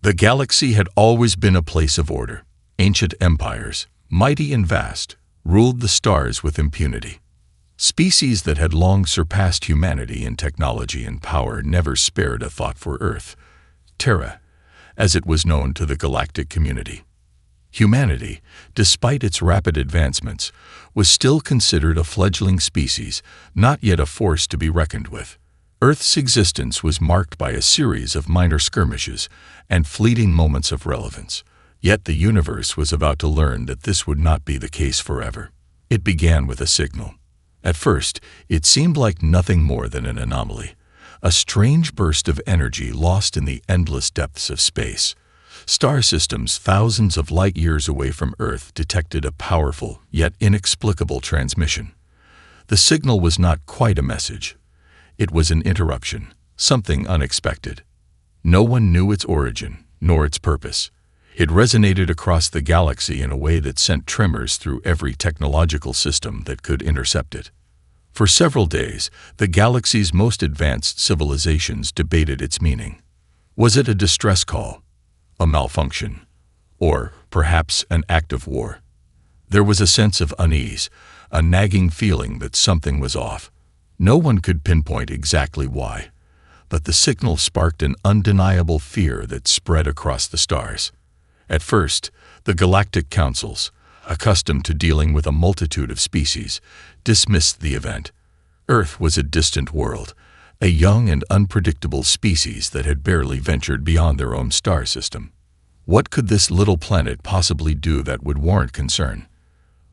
The galaxy had always been a place of order. Ancient empires, mighty and vast, ruled the stars with impunity. Species that had long surpassed humanity in technology and power never spared a thought for Earth, Terra, as it was known to the galactic community. Humanity, despite its rapid advancements, was still considered a fledgling species, not yet a force to be reckoned with. Earth's existence was marked by a series of minor skirmishes and fleeting moments of relevance. Yet the universe was about to learn that this would not be the case forever. It began with a signal. At first, it seemed like nothing more than an anomaly, a strange burst of energy lost in the endless depths of space. Star systems thousands of light-years away from Earth detected a powerful, yet inexplicable transmission. The signal was not quite a message. It was an interruption, something unexpected. No one knew its origin, nor its purpose. It resonated across the galaxy in a way that sent tremors through every technological system that could intercept it. For several days, the galaxy's most advanced civilizations debated its meaning. Was it a distress call, a malfunction, or perhaps an act of war? There was a sense of unease, a nagging feeling that something was off. No one could pinpoint exactly why, but the signal sparked an undeniable fear that spread across the stars. At first, the galactic councils, accustomed to dealing with a multitude of species, dismissed the event. Earth was a distant world, a young and unpredictable species that had barely ventured beyond their own star system. What could this little planet possibly do that would warrant concern?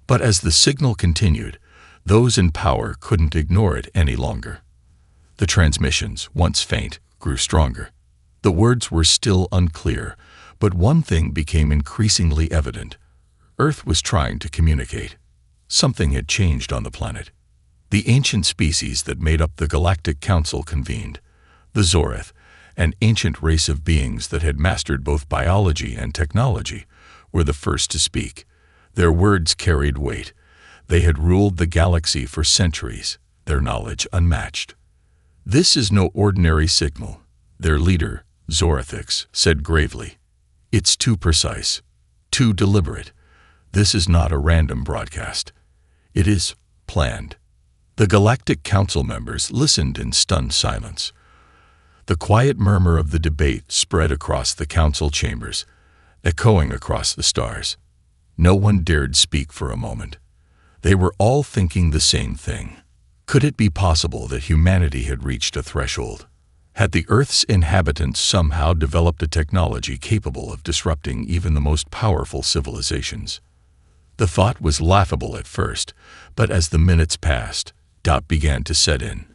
But as the signal continued, those in power couldn't ignore it any longer. The transmissions, once faint, grew stronger. The words were still unclear, but one thing became increasingly evident. Earth was trying to communicate. Something had changed on the planet. The ancient species that made up the Galactic Council convened. The Zoreth, an ancient race of beings that had mastered both biology and technology, were the first to speak. Their words carried weight. They had ruled the galaxy for centuries, their knowledge unmatched. "This is no ordinary signal," their leader, Zorethix, said gravely. "It's too precise, too deliberate. This is not a random broadcast. It is planned." The Galactic Council members listened in stunned silence. The quiet murmur of the debate spread across the council chambers, echoing across the stars. No one dared speak for a moment. They were all thinking the same thing. Could it be possible that humanity had reached a threshold? Had the Earth's inhabitants somehow developed a technology capable of disrupting even the most powerful civilizations? The thought was laughable at first, but as the minutes passed, doubt began to set in.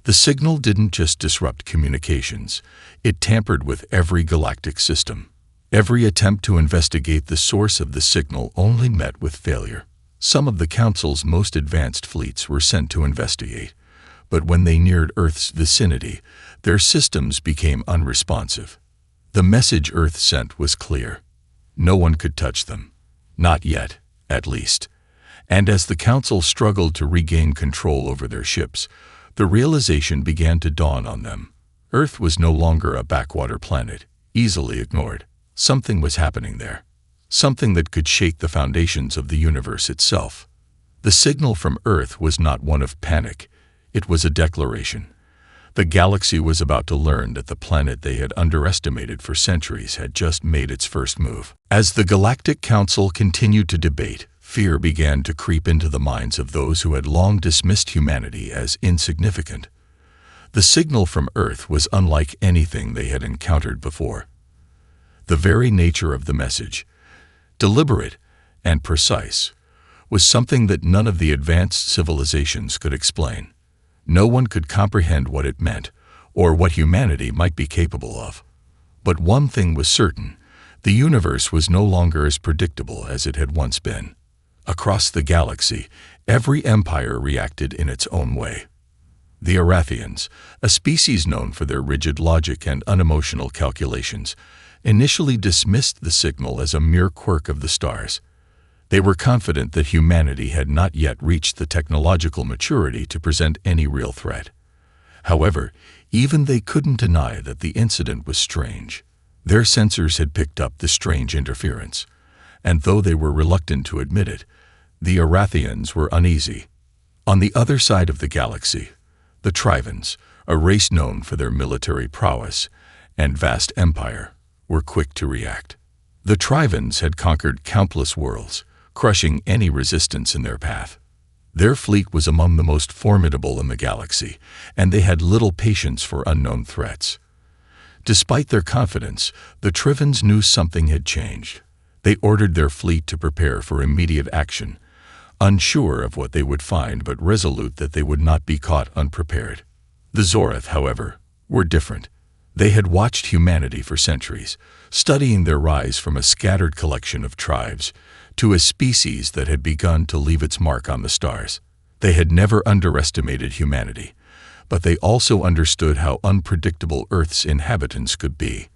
The signal didn't just disrupt communications, it tampered with every galactic system. Every attempt to investigate the source of the signal only met with failure. Some of the Council's most advanced fleets were sent to investigate, but when they neared Earth's vicinity, their systems became unresponsive. The message Earth sent was clear. No one could touch them. Not yet, at least. And as the Council struggled to regain control over their ships, the realization began to dawn on them. Earth was no longer a backwater planet, easily ignored. Something was happening there. Something that could shake the foundations of the universe itself. The signal from Earth was not one of panic. It was a declaration. The galaxy was about to learn that the planet they had underestimated for centuries had just made its first move. As the Galactic Council continued to debate, fear began to creep into the minds of those who had long dismissed humanity as insignificant. The signal from Earth was unlike anything they had encountered before. The very nature of the message, deliberate and precise, was something that none of the advanced civilizations could explain. No one could comprehend what it meant, or what humanity might be capable of. But one thing was certain: the universe was no longer as predictable as it had once been. Across the galaxy, every empire reacted in its own way. The Arathians, a species known for their rigid logic and unemotional calculations, initially dismissed the signal as a mere quirk of the stars. They were confident that humanity had not yet reached the technological maturity to present any real threat. However, even they couldn't deny that the incident was strange. Their sensors had picked up the strange interference, and though they were reluctant to admit it, the Arathians were uneasy. On the other side of the galaxy, the Trivens, a race known for their military prowess and vast empire, were quick to react. The Trivens had conquered countless worlds, crushing any resistance in their path. Their fleet was among the most formidable in the galaxy, and they had little patience for unknown threats. Despite their confidence, the Trivens knew something had changed. They ordered their fleet to prepare for immediate action, unsure of what they would find but resolute that they would not be caught unprepared. The Zorath, however, were different. They had watched humanity for centuries, studying their rise from a scattered collection of tribes to a species that had begun to leave its mark on the stars. They had never underestimated humanity, but they also understood how unpredictable Earth's inhabitants could be.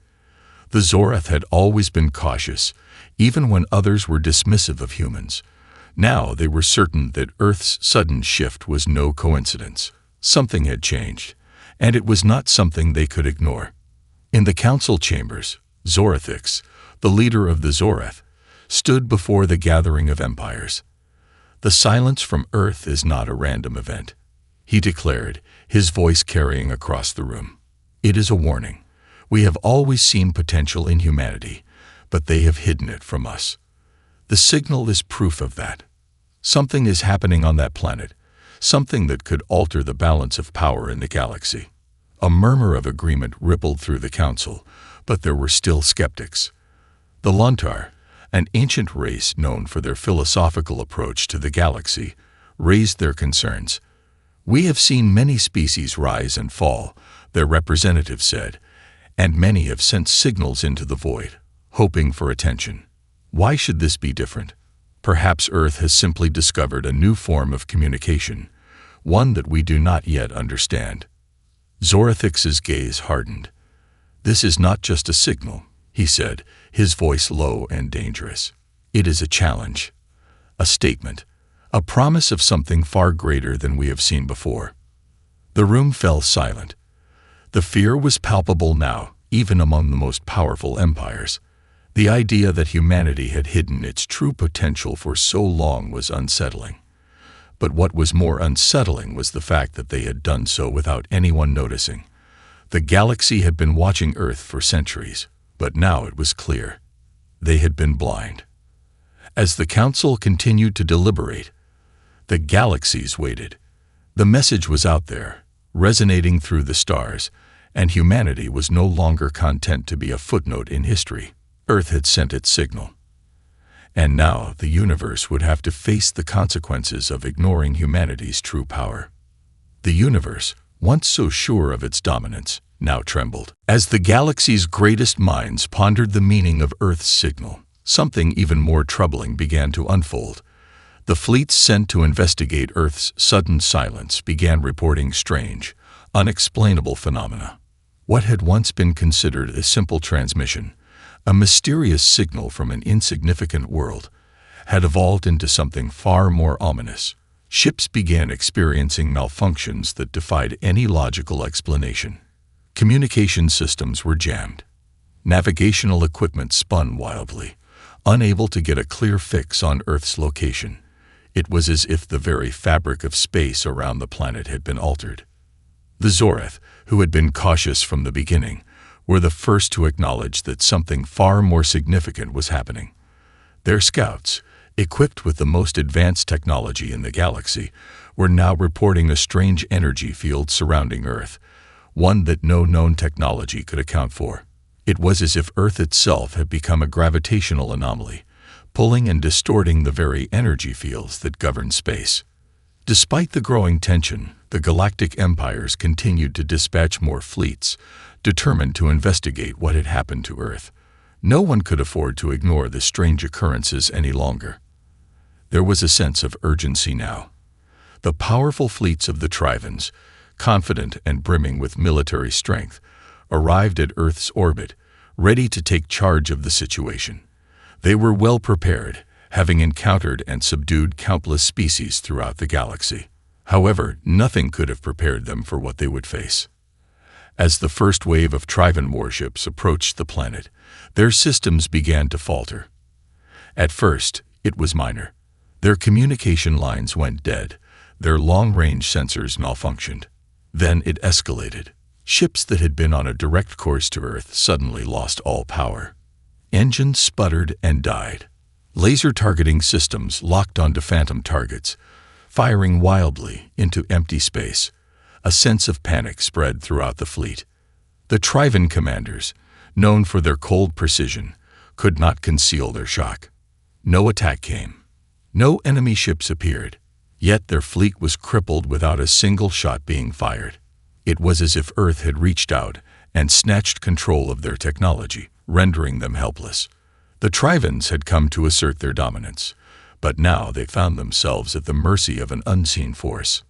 The Zorath had always been cautious, even when others were dismissive of humans. Now they were certain that Earth's sudden shift was no coincidence. Something had changed, and it was not something they could ignore. In the council chambers, Zorathix, the leader of the Zorath, stood before the gathering of empires. "The silence from Earth is not a random event," he declared, his voice carrying across the room. "It is a warning. We have always seen potential in humanity, but they have hidden it from us. The signal is proof of that. Something is happening on that planet, something that could alter the balance of power in the galaxy." A murmur of agreement rippled through the council, but there were still skeptics. The Lontar, an ancient race known for their philosophical approach to the galaxy, raised their concerns. "We have seen many species rise and fall," their representative said, "and many have sent signals into the void, hoping for attention. Why should this be different? Perhaps Earth has simply discovered a new form of communication, one that we do not yet understand." Zorathix's gaze hardened. "This is not just a signal," he said, his voice low and dangerous. "It is a challenge, a statement, a promise of something far greater than we have seen before." The room fell silent. The fear was palpable now, even among the most powerful empires. The idea that humanity had hidden its true potential for so long was unsettling. But what was more unsettling was the fact that they had done so without anyone noticing. The galaxy had been watching Earth for centuries, but now it was clear. They had been blind. As the council continued to deliberate, the galaxies waited. The message was out there, resonating through the stars, and humanity was no longer content to be a footnote in history. Earth had sent its signal. And now the universe would have to face the consequences of ignoring humanity's true power. The universe, once so sure of its dominance, now trembled. As the galaxy's greatest minds pondered the meaning of Earth's signal, something even more troubling began to unfold. The fleets sent to investigate Earth's sudden silence began reporting strange, unexplainable phenomena. What had once been considered a simple transmission, a mysterious signal from an insignificant world, had evolved into something far more ominous. Ships began experiencing malfunctions that defied any logical explanation. Communication systems were jammed. Navigational equipment spun wildly, unable to get a clear fix on Earth's location. It was as if the very fabric of space around the planet had been altered. The Zorath, who had been cautious from the beginning, were the first to acknowledge that something far more significant was happening. Their scouts, equipped with the most advanced technology in the galaxy, were now reporting a strange energy field surrounding Earth, one that no known technology could account for. It was as if Earth itself had become a gravitational anomaly, pulling and distorting the very energy fields that govern space. Despite the growing tension, the galactic empires continued to dispatch more fleets, determined to investigate what had happened to Earth. No one could afford to ignore the strange occurrences any longer. There was a sense of urgency now. The powerful fleets of the Trivens, confident and brimming with military strength, arrived at Earth's orbit, ready to take charge of the situation. They were well prepared, having encountered and subdued countless species throughout the galaxy. However, nothing could have prepared them for what they would face. As the first wave of Trivan warships approached the planet, their systems began to falter. At first, it was minor. Their communication lines went dead. Their long-range sensors malfunctioned. Then it escalated. Ships that had been on a direct course to Earth suddenly lost all power. Engines sputtered and died. Laser targeting systems locked onto phantom targets, firing wildly into empty space. A sense of panic spread throughout the fleet. The Trivan commanders, known for their cold precision, could not conceal their shock. No attack came. No enemy ships appeared. Yet their fleet was crippled without a single shot being fired. It was as if Earth had reached out and snatched control of their technology, rendering them helpless. The Trivans had come to assert their dominance, but now they found themselves at the mercy of an unseen force.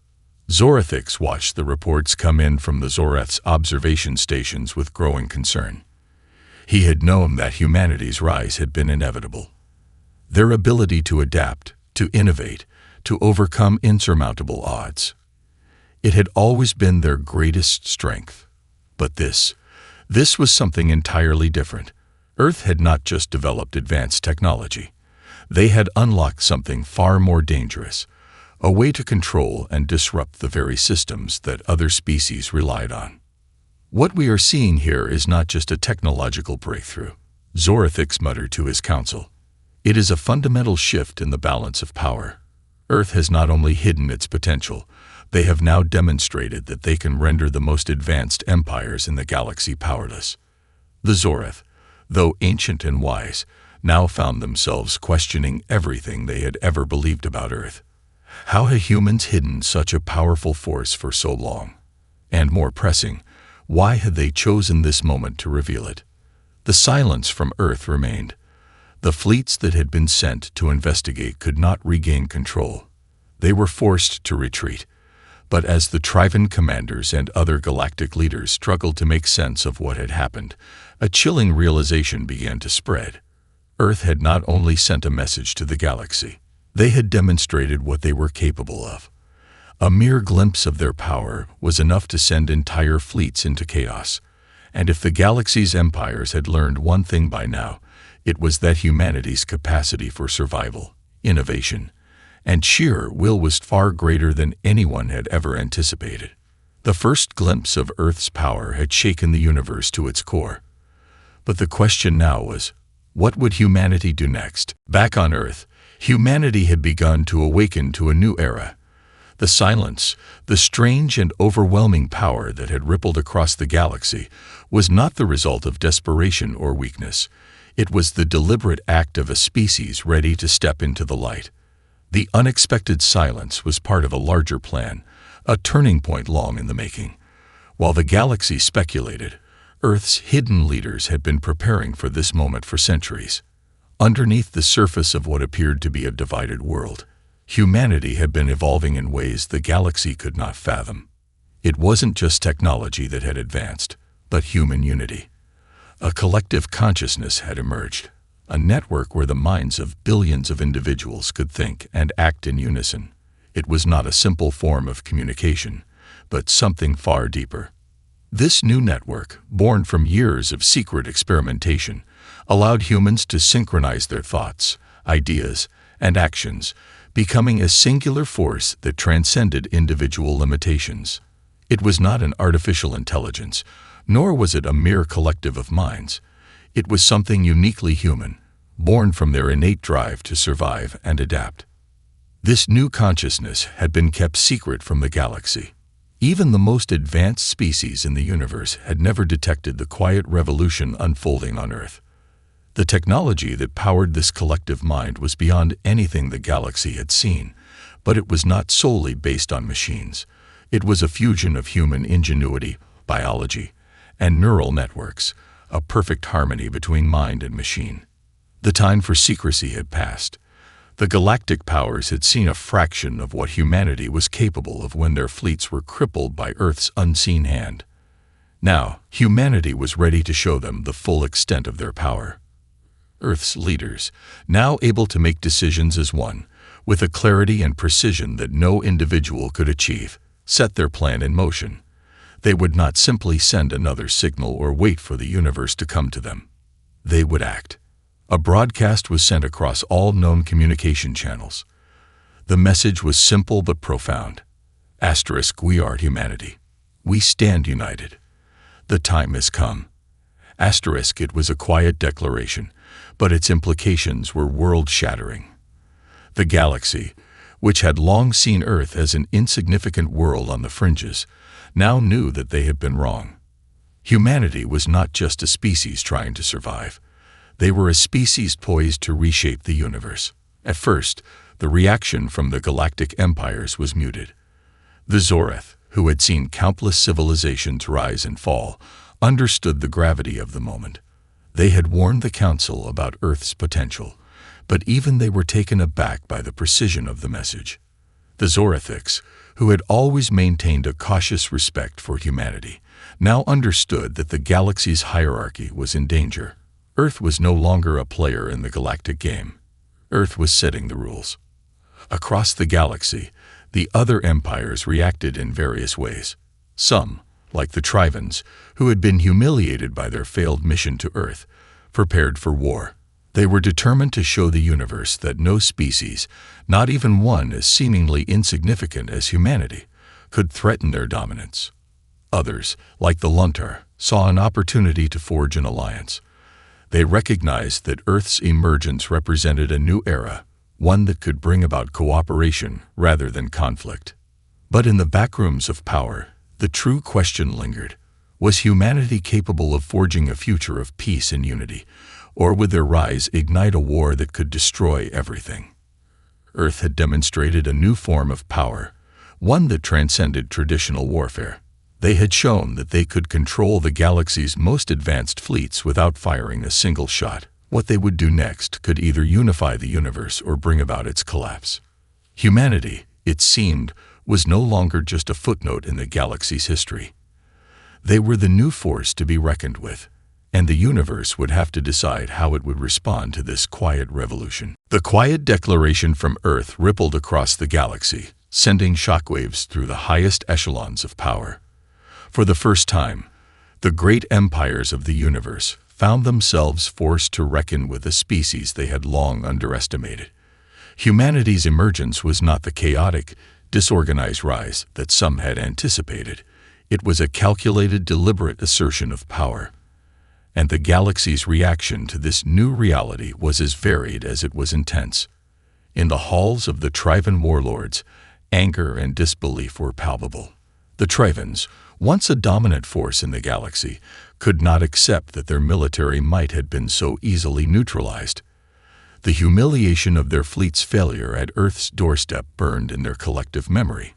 Zorathix watched the reports come in from the Zorath's observation stations with growing concern. He had known that humanity's rise had been inevitable. Their ability to adapt, to innovate, to overcome insurmountable odds. It had always been their greatest strength. But this was something entirely different. Earth had not just developed advanced technology. They had unlocked something far more dangerous, a way to control and disrupt the very systems that other species relied on. What we are seeing here is not just a technological breakthrough, Zorathix muttered to his council. It is a fundamental shift in the balance of power. Earth has not only hidden its potential, they have now demonstrated that they can render the most advanced empires in the galaxy powerless. The Zorath, though ancient and wise, now found themselves questioning everything they had ever believed about Earth. How had humans hidden such a powerful force for so long? And more pressing, why had they chosen this moment to reveal it? The silence from Earth remained. The fleets that had been sent to investigate could not regain control. They were forced to retreat. But as the Trivan commanders and other galactic leaders struggled to make sense of what had happened, a chilling realization began to spread. Earth had not only sent a message to the galaxy, they had demonstrated what they were capable of. A mere glimpse of their power was enough to send entire fleets into chaos. And if the galaxy's empires had learned one thing by now, it was that humanity's capacity for survival, innovation, and sheer will was far greater than anyone had ever anticipated. The first glimpse of Earth's power had shaken the universe to its core. But the question now was, what would humanity do next? Back on Earth, humanity had begun to awaken to a new era. The silence, the strange and overwhelming power that had rippled across the galaxy, was not the result of desperation or weakness. It was the deliberate act of a species ready to step into the light. The unexpected silence was part of a larger plan, a turning point long in the making. While the galaxy speculated, Earth's hidden leaders had been preparing for this moment for centuries. Underneath the surface of what appeared to be a divided world, humanity had been evolving in ways the galaxy could not fathom. It wasn't just technology that had advanced, but human unity. A collective consciousness had emerged, a network where the minds of billions of individuals could think and act in unison. It was not a simple form of communication, but something far deeper. This new network, born from years of secret experimentation, allowed humans to synchronize their thoughts, ideas, and actions, becoming a singular force that transcended individual limitations. It was not an artificial intelligence, nor was it a mere collective of minds. It was something uniquely human, born from their innate drive to survive and adapt. This new consciousness had been kept secret from the galaxy. Even the most advanced species in the universe had never detected the quiet revolution unfolding on Earth. The technology that powered this collective mind was beyond anything the galaxy had seen, but it was not solely based on machines. It was a fusion of human ingenuity, biology, and neural networks, a perfect harmony between mind and machine. The time for secrecy had passed. The galactic powers had seen a fraction of what humanity was capable of when their fleets were crippled by Earth's unseen hand. Now, humanity was ready to show them the full extent of their power. Earth's leaders, now able to make decisions as one, with a clarity and precision that no individual could achieve, set their plan in motion. They would not simply send another signal or wait for the universe to come to them. They would act. A broadcast was sent across all known communication channels. The message was simple but profound. Asterisk, we are humanity. We stand united. The time has come. Asterisk, it was a quiet declaration, but its implications were world-shattering. The galaxy, which had long seen Earth as an insignificant world on the fringes, now knew that they had been wrong. Humanity was not just a species trying to survive. They were a species poised to reshape the universe. At first, the reaction from the galactic empires was muted. The Zoreth, who had seen countless civilizations rise and fall, understood the gravity of the moment. They had warned the Council about Earth's potential, but even they were taken aback by the precision of the message. The Zorethics, who had always maintained a cautious respect for humanity, now understood that the galaxy's hierarchy was in danger. Earth was no longer a player in the galactic game. Earth was setting the rules. Across the galaxy, the other empires reacted in various ways. Some, like the Trivens, who had been humiliated by their failed mission to Earth, prepared for war. They were determined to show the universe that no species, not even one as seemingly insignificant as humanity, could threaten their dominance. Others, like the Luntar, saw an opportunity to forge an alliance. They recognized that Earth's emergence represented a new era, one that could bring about cooperation rather than conflict. But in the backrooms of power, the true question lingered. Was humanity capable of forging a future of peace and unity, or would their rise ignite a war that could destroy everything? Earth had demonstrated a new form of power, one that transcended traditional warfare. They had shown that they could control the galaxy's most advanced fleets without firing a single shot. What they would do next could either unify the universe or bring about its collapse. Humanity, it seemed, was no longer just a footnote in the galaxy's history. They were the new force to be reckoned with, and the universe would have to decide how it would respond to this quiet revolution. The quiet declaration from Earth rippled across the galaxy, sending shockwaves through the highest echelons of power. For the first time, the great empires of the universe found themselves forced to reckon with a species they had long underestimated. Humanity's emergence was not the chaotic, disorganized rise that some had anticipated. It was a calculated, deliberate assertion of power. And the galaxy's reaction to this new reality was as varied as it was intense. In the halls of the Trivan warlords, anger and disbelief were palpable. The Trivens, once a dominant force in the galaxy, could not accept that their military might had been so easily neutralized. The humiliation of their fleet's failure at Earth's doorstep burned in their collective memory.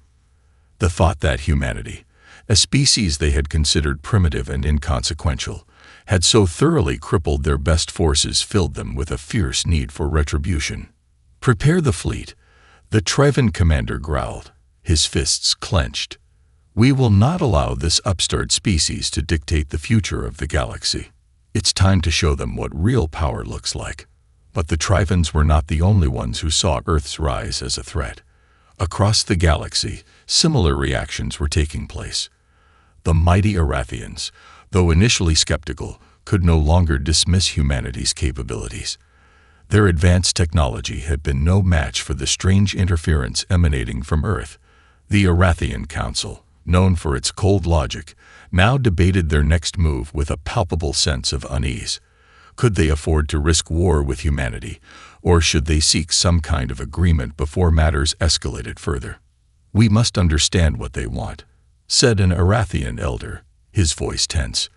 The thought that humanity, a species they had considered primitive and inconsequential, had so thoroughly crippled their best forces filled them with a fierce need for retribution. "Prepare the fleet," the Trivan commander growled, his fists clenched. "We will not allow this upstart species to dictate the future of the galaxy. It's time to show them what real power looks like." But the Trivens were not the only ones who saw Earth's rise as a threat. Across the galaxy, similar reactions were taking place. The mighty Arathians, though initially skeptical, could no longer dismiss humanity's capabilities. Their advanced technology had been no match for the strange interference emanating from Earth. The Arathian Council, known for its cold logic, now debated their next move with a palpable sense of unease. Could they afford to risk war with humanity, or should they seek some kind of agreement before matters escalated further? "We must understand what they want," said an Arathian elder, his voice tense.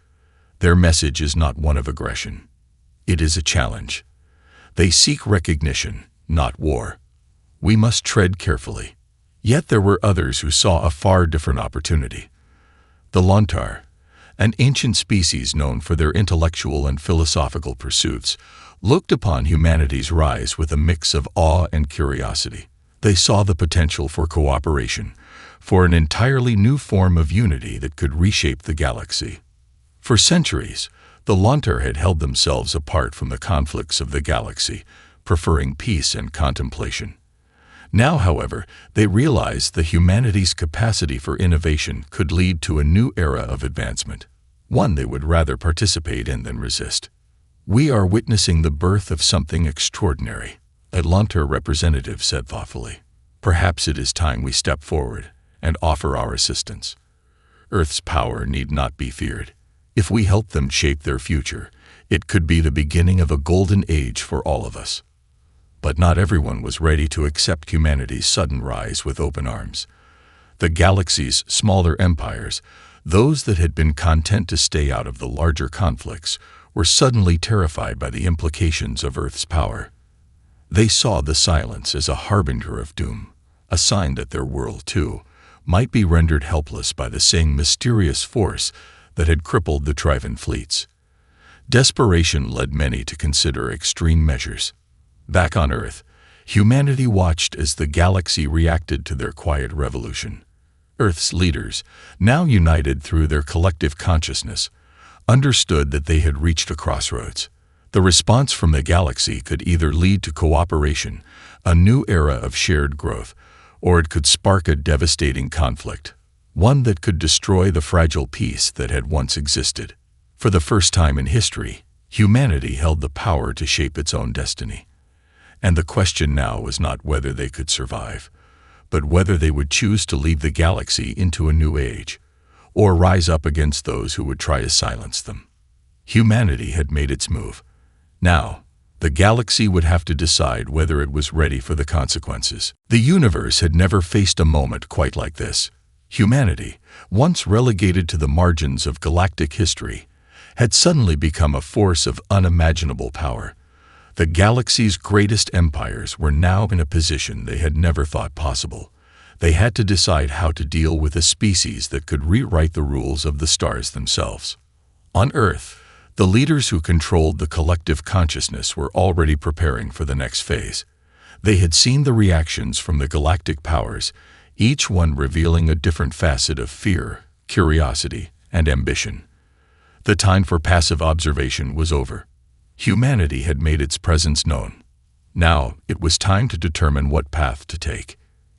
"Their message is not one of aggression. It is a challenge. They seek recognition, not war. We must tread carefully." Yet there were others who saw a far different opportunity. The Luntar, an ancient species known for their intellectual and philosophical pursuits, looked upon humanity's rise with a mix of awe and curiosity. They saw the potential for cooperation, for an entirely new form of unity that could reshape the galaxy. For centuries, the Luntar had held themselves apart from the conflicts of the galaxy, preferring peace and contemplation. Now, however, they realized that humanity's capacity for innovation could lead to a new era of advancement, one they would rather participate in than resist. "We are witnessing the birth of something extraordinary," a Lanter representative said thoughtfully. "Perhaps it is time we step forward and offer our assistance. Earth's power need not be feared. If we help them shape their future, it could be the beginning of a golden age for all of us." But not everyone was ready to accept humanity's sudden rise with open arms. The galaxy's smaller empires, those that had been content to stay out of the larger conflicts, were suddenly terrified by the implications of Earth's power. They saw the silence as a harbinger of doom, a sign that their world, too, might be rendered helpless by the same mysterious force that had crippled the Trivan fleets. Desperation led many to consider extreme measures. Back on Earth, humanity watched as the galaxy reacted to their quiet revolution. Earth's leaders, now united through their collective consciousness, understood that they had reached a crossroads. The response from the galaxy could either lead to cooperation, a new era of shared growth, or it could spark a devastating conflict, one that could destroy the fragile peace that had once existed. For the first time in history, humanity held the power to shape its own destiny. And the question now was not whether they could survive, but whether they would choose to lead the galaxy into a new age, or rise up against those who would try to silence them. Humanity had made its move. Now, the galaxy would have to decide whether it was ready for the consequences. The universe had never faced a moment quite like this. Humanity, once relegated to the margins of galactic history, had suddenly become a force of unimaginable power. The galaxy's greatest empires were now in a position they had never thought possible. They had to decide how to deal with a species that could rewrite the rules of the stars themselves. On Earth, the leaders who controlled the collective consciousness were already preparing for the next phase. They had seen the reactions from the galactic powers, each one revealing a different facet of fear, curiosity, and ambition. The time for passive observation was over. Humanity had made its presence known. Now, it was time to determine what path to take.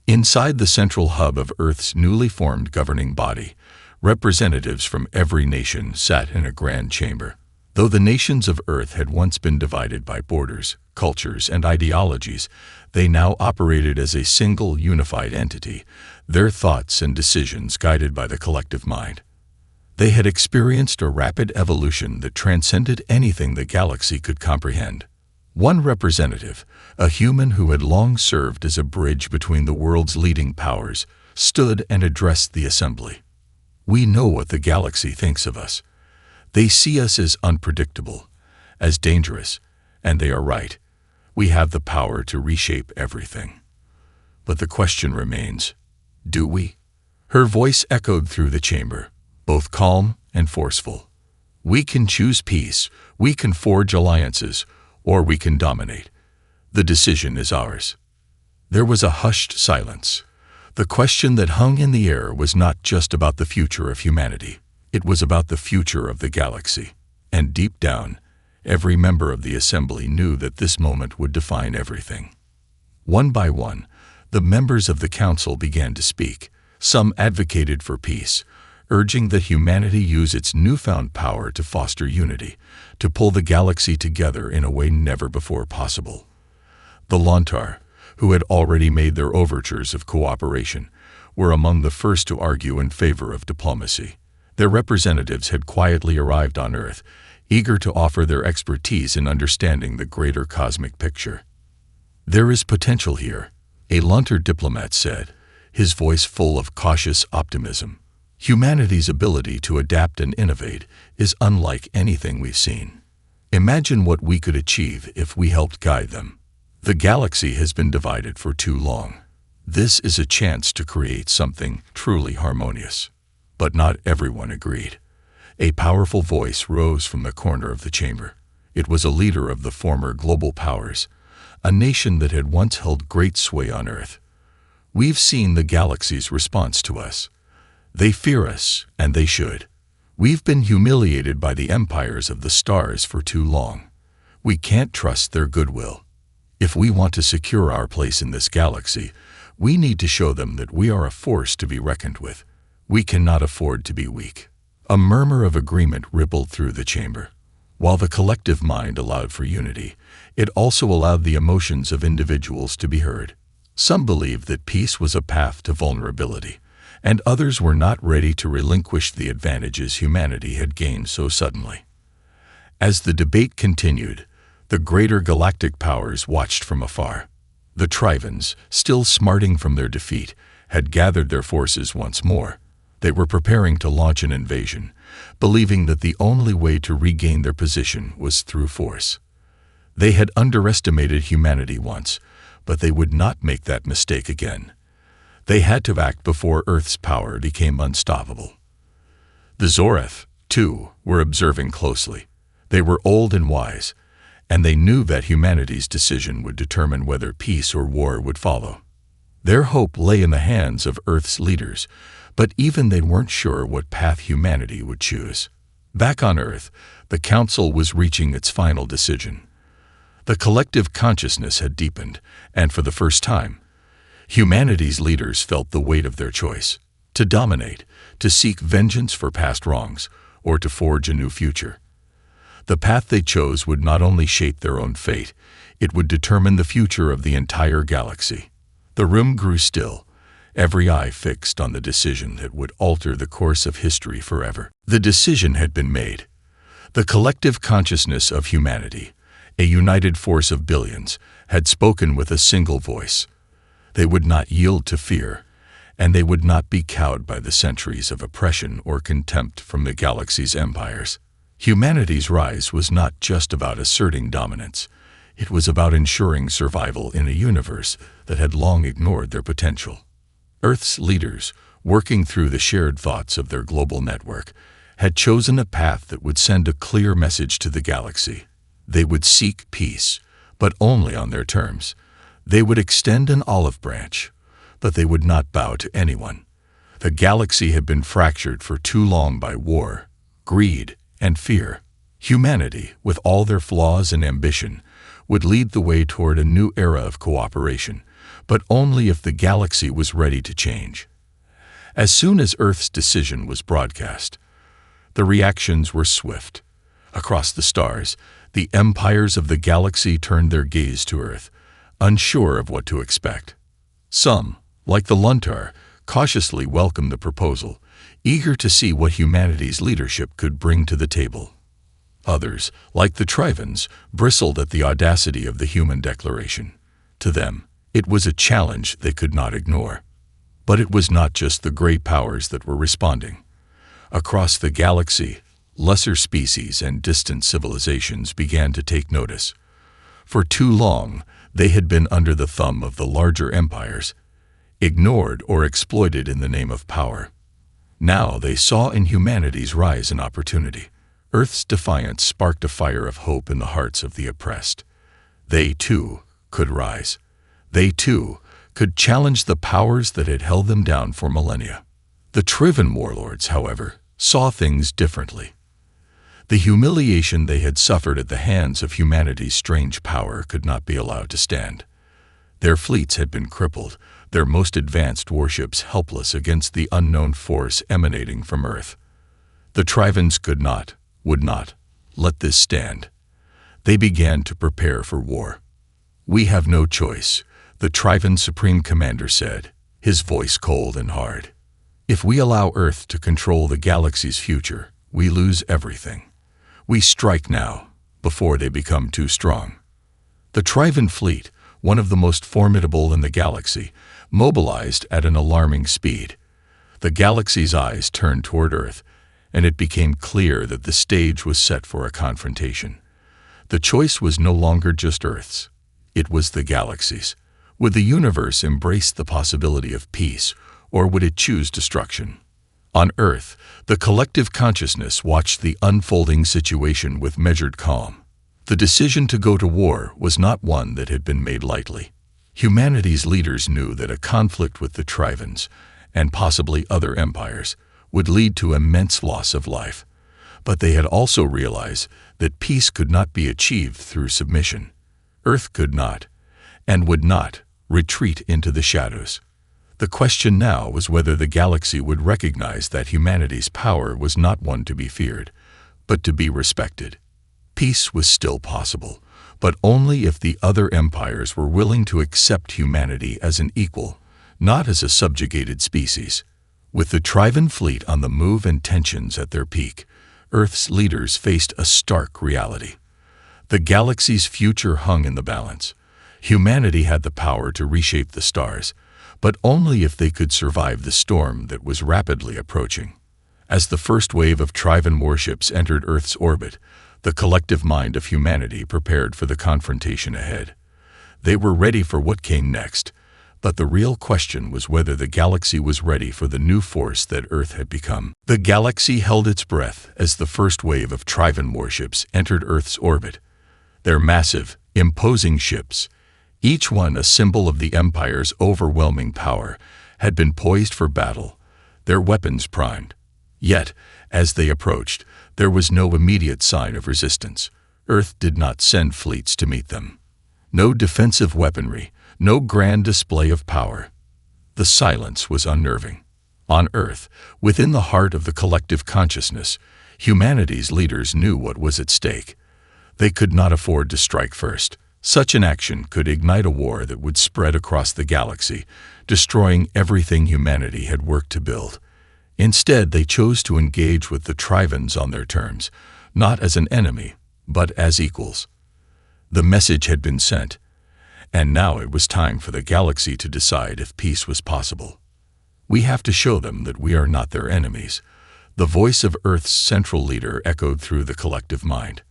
Inside the central hub of Earth's newly formed governing body, representatives from every nation sat in a grand chamber. Though the nations of Earth had once been divided by borders, cultures, and ideologies, they now operated as a single unified entity, their thoughts and decisions guided by the collective mind. They had experienced a rapid evolution that transcended anything the galaxy could comprehend. One representative, a human who had long served as a bridge between the world's leading powers, stood and addressed the assembly. "We know what the galaxy thinks of us. They see us as unpredictable, as dangerous, and they are right. We have the power to reshape everything. But the question remains, do we?" Her voice echoed through the chamber, both calm and forceful. "We can choose peace, we can forge alliances, or we can dominate. The decision is ours." There was a hushed silence. The question that hung in the air was not just about the future of humanity. It was about the future of the galaxy. And deep down, every member of the assembly knew that this moment would define everything. One by one, the members of the council began to speak. Some advocated for peace, urging that humanity use its newfound power to foster unity, to pull the galaxy together in a way never before possible. The Lontar, who had already made their overtures of cooperation, were among the first to argue in favor of diplomacy. Their representatives had quietly arrived on Earth, eager to offer their expertise in understanding the greater cosmic picture. "There is potential here," a Lontar diplomat said, his voice full of cautious optimism. "Humanity's ability to adapt and innovate is unlike anything we've seen. Imagine what we could achieve if we helped guide them. The galaxy has been divided for too long. This is a chance to create something truly harmonious." But not everyone agreed. A powerful voice rose from the corner of the chamber. It was a leader of the former global powers, a nation that had once held great sway on Earth. "We've seen the galaxy's response to us. They fear us, and they should. We've been humiliated by the empires of the stars for too long. We can't trust their goodwill. If we want to secure our place in this galaxy, we need to show them that we are a force to be reckoned with. We cannot afford to be weak." A murmur of agreement rippled through the chamber. While the collective mind allowed for unity, it also allowed the emotions of individuals to be heard. Some believed that peace was a path to vulnerability, and others were not ready to relinquish the advantages humanity had gained so suddenly. As the debate continued, the greater galactic powers watched from afar. The Trivens, still smarting from their defeat, had gathered their forces once more. They were preparing to launch an invasion, believing that the only way to regain their position was through force. They had underestimated humanity once, but they would not make that mistake again. They had to act before Earth's power became unstoppable. The Zoreth, too, were observing closely. They were old and wise, and they knew that humanity's decision would determine whether peace or war would follow. Their hope lay in the hands of Earth's leaders, but even they weren't sure what path humanity would choose. Back on Earth, the Council was reaching its final decision. The collective consciousness had deepened, and for the first time, humanity's leaders felt the weight of their choice: to dominate, to seek vengeance for past wrongs, or to forge a new future. The path they chose would not only shape their own fate, it would determine the future of the entire galaxy. The room grew still, every eye fixed on the decision that would alter the course of history forever. The decision had been made. The collective consciousness of humanity, a united force of billions, had spoken with a single voice. They would not yield to fear, and they would not be cowed by the centuries of oppression or contempt from the galaxy's empires. Humanity's rise was not just about asserting dominance. It was about ensuring survival in a universe that had long ignored their potential. Earth's leaders, working through the shared thoughts of their global network, had chosen a path that would send a clear message to the galaxy. They would seek peace, but only on their terms. They would extend an olive branch, but they would not bow to anyone. The galaxy had been fractured for too long by war, greed, and fear. Humanity, with all their flaws and ambition, would lead the way toward a new era of cooperation, but only if the galaxy was ready to change. As soon as Earth's decision was broadcast, the reactions were swift. Across the stars, the empires of the galaxy turned their gaze to Earth, unsure of what to expect. Some, like the Luntar, cautiously welcomed the proposal, eager to see what humanity's leadership could bring to the table. Others, like the Trivens, bristled at the audacity of the human declaration. To them, it was a challenge they could not ignore. But it was not just the great powers that were responding. Across the galaxy, lesser species and distant civilizations began to take notice. For too long, they had been under the thumb of the larger empires, ignored or exploited in the name of power. Now they saw in humanity's rise an opportunity. Earth's defiance sparked a fire of hope in the hearts of the oppressed. They, too, could rise. They, too, could challenge the powers that had held them down for millennia. The Triven warlords, however, saw things differently. The humiliation they had suffered at the hands of humanity's strange power could not be allowed to stand. Their fleets had been crippled, their most advanced warships helpless against the unknown force emanating from Earth. The Trivens could not, would not, let this stand. They began to prepare for war. "We have no choice," the Triven Supreme Commander said, his voice cold and hard. "If we allow Earth to control the galaxy's future, we lose everything. We strike now, before they become too strong." The Triven fleet, one of the most formidable in the galaxy, mobilized at an alarming speed. The galaxy's eyes turned toward Earth, and it became clear that the stage was set for a confrontation. The choice was no longer just Earth's. It was the galaxy's. Would the universe embrace the possibility of peace, or would it choose destruction? On Earth, the collective consciousness watched the unfolding situation with measured calm. The decision to go to war was not one that had been made lightly. Humanity's leaders knew that a conflict with the Trivens, and possibly other empires, would lead to immense loss of life. But they had also realized that peace could not be achieved through submission. Earth could not, and would not retreat into the shadows. The question now was whether the galaxy would recognize that humanity's power was not one to be feared, but to be respected. Peace was still possible, but only if the other empires were willing to accept humanity as an equal, not as a subjugated species. With the Trivan fleet on the move and tensions at their peak, Earth's leaders faced a stark reality. The galaxy's future hung in the balance. Humanity had the power to reshape the stars, but only if they could survive the storm that was rapidly approaching. As the first wave of Trivan warships entered Earth's orbit, the collective mind of humanity prepared for the confrontation ahead. They were ready for what came next, but the real question was whether the galaxy was ready for the new force that Earth had become. The galaxy held its breath as the first wave of Trivan warships entered Earth's orbit. Their massive, imposing ships, each one a symbol of the Empire's overwhelming power, had been poised for battle, their weapons primed. Yet, as they approached, there was no immediate sign of resistance. Earth did not send fleets to meet them. No defensive weaponry, no grand display of power. The silence was unnerving. On Earth, within the heart of the collective consciousness, humanity's leaders knew what was at stake. They could not afford to strike first. Such an action could ignite a war that would spread across the galaxy, destroying everything humanity had worked to build. Instead, they chose to engage with the Trivans on their terms, not as an enemy, but as equals. The message had been sent, and now it was time for the galaxy to decide if peace was possible. We have to show them that we are not their enemies. The voice of Earth's central leader echoed through the collective mind.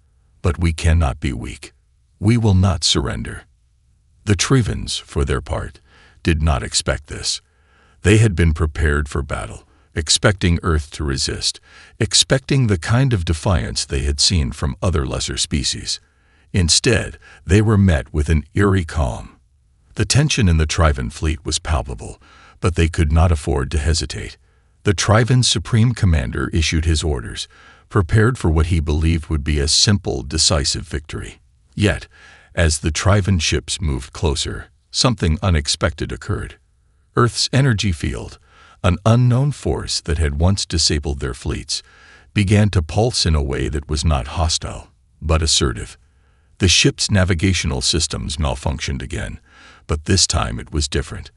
But we cannot be weak. We will not surrender. The Trivans, for their part, did not expect this. They had been prepared for battle, expecting Earth to resist, expecting the kind of defiance they had seen from other lesser species. Instead, they were met with an eerie calm. The tension in the Trivan fleet was palpable, but they could not afford to hesitate. The Trivan's supreme commander issued his orders, prepared for what he believed would be a simple, decisive victory. Yet, as the Trivan ships moved closer, something unexpected occurred. Earth's energy field, an unknown force that had once disabled their fleets, began to pulse in a way that was not hostile, but assertive. The ship's navigational systems malfunctioned again, but this time it was different.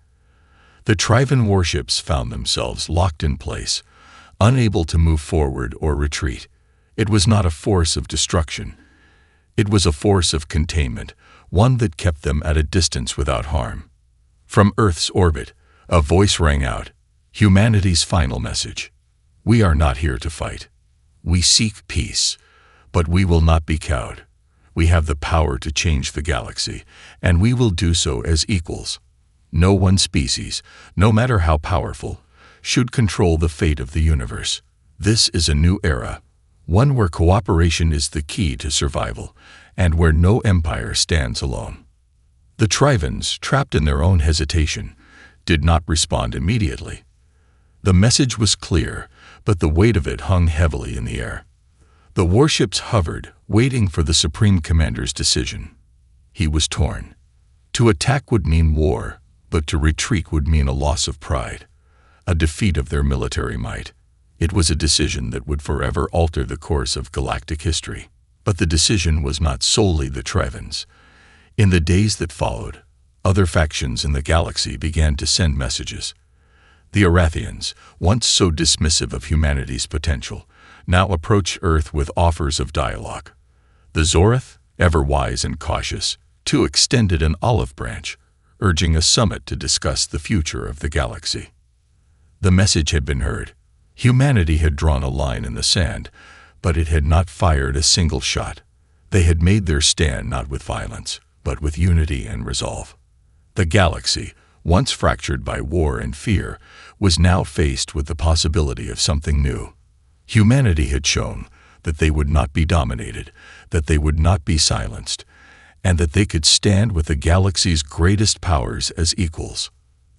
The Trivan warships found themselves locked in place, unable to move forward or retreat. It was not a force of destruction. It was a force of containment, one that kept them at a distance without harm. From Earth's orbit, a voice rang out, humanity's final message. We are not here to fight. We seek peace, but we will not be cowed. We have the power to change the galaxy, and we will do so as equals. No one species, no matter how powerful, should control the fate of the universe. This is a new era, one where cooperation is the key to survival, and where no empire stands alone. The Trivans, trapped in their own hesitation, did not respond immediately. The message was clear, but the weight of it hung heavily in the air. The warships hovered, waiting for the Supreme Commander's decision. He was torn. To attack would mean war, but to retreat would mean a loss of pride, a defeat of their military might. It was a decision that would forever alter the course of galactic history. But the decision was not solely the Trivans. In the days that followed, other factions in the galaxy began to send messages. The Arathians, once so dismissive of humanity's potential, now approached Earth with offers of dialogue. The Zorath, ever wise and cautious, too extended an olive branch, urging a summit to discuss the future of the galaxy. The message had been heard. Humanity had drawn a line in the sand, but it had not fired a single shot. They had made their stand not with violence, but with unity and resolve. The galaxy, once fractured by war and fear, was now faced with the possibility of something new. Humanity had shown that they would not be dominated, that they would not be silenced, and that they could stand with the galaxy's greatest powers as equals.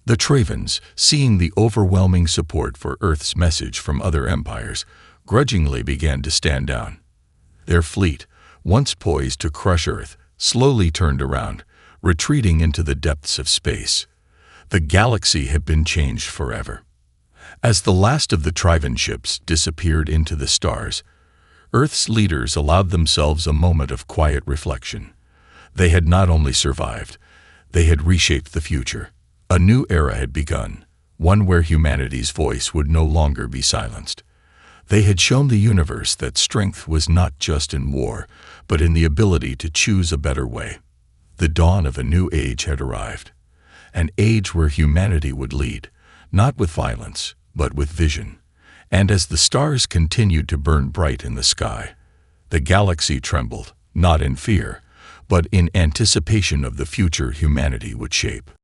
The Trivans, seeing the overwhelming support for Earth's message from other empires, grudgingly began to stand down. Their fleet, once poised to crush Earth, slowly turned around, retreating into the depths of space. The galaxy had been changed forever. As the last of the Trivan ships disappeared into the stars, Earth's leaders allowed themselves a moment of quiet reflection. They had not only survived, they had reshaped the future. A new era had begun, one where humanity's voice would no longer be silenced. They had shown the universe that strength was not just in war, but in the ability to choose a better way. The dawn of a new age had arrived, an age where humanity would lead, not with violence, but with vision. And as the stars continued to burn bright in the sky, the galaxy trembled, not in fear, but in anticipation of the future humanity would shape.